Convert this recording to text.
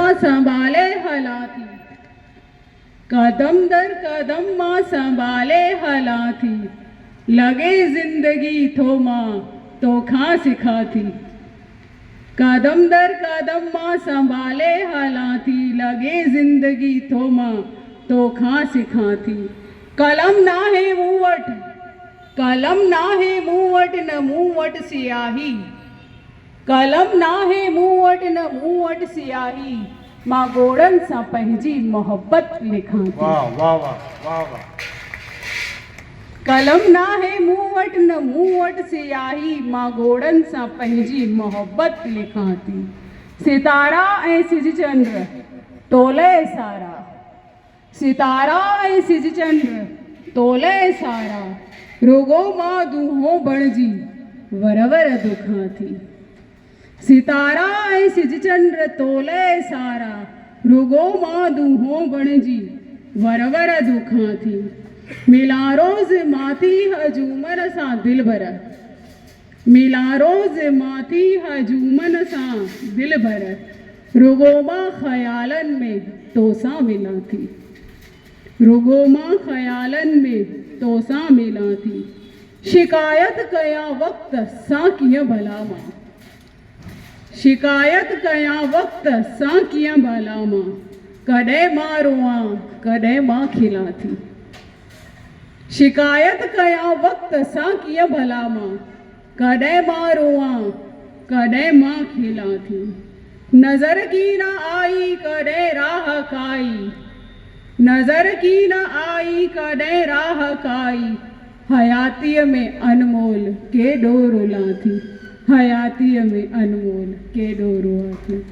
मां संभाले हलाथी, कदम दर कदम मां संभाले हलाथी, लगे जिंदगी थोमा तो खां सिखाती। कदम दर कदम मां संभाले हलाथी, लगे जिंदगी थोमा तो खां सिखाती। कलम ना है मूवट, कलम ना है मूवट न मूवट सियाही, कलम ना है मूवट न मूवट सियाही, मां गोड़न सा पंहिंजी मोहब्बत लिखाती। वाह वाह वाह वाह वाह। कलम ना है मूवट न मूवट सियाही, मां गोड़न सा पंहिंजी मोहब्बत लिखाती। सितारा ऐं सिज चंद्र तोले सारा, सितारा ऐं सिज चंद्र तोले सारा, रुगो मां दूहों बणजी वरवर दुखां थी। सितारा ऐं सिज चंद्र तोले सारा, रुगो मां दूहों बणजी वरवर दुखां थी। मिला रोज़ माथी हजूमन सां दिलबर, मिला रोज़ माथी हजूमन सां दिलबर, रुगो मां ख़यालन में तोसां मिला थी, रुगो मां ख़यालन में तोसां मिला थी। शिकायत कयां वक्त सां कीअं भला मां, शिकायत कयां वक्त सां कीअं भला मां, कॾहिं मां रोआं कॾहिं मां खिलां थी। शिकायत कयां वक्त सां कीअं भला मां, कॾहिं मां रोआं कॾहिं मां खिलां थी। नज़र की न आई कॾहिं राह काई, नज़र की न आई कॾहिं राह काई, हयातीअ में अनमोल केॾो रुलां थी, हयातीअ में अनमोल केॾो रुआं थी।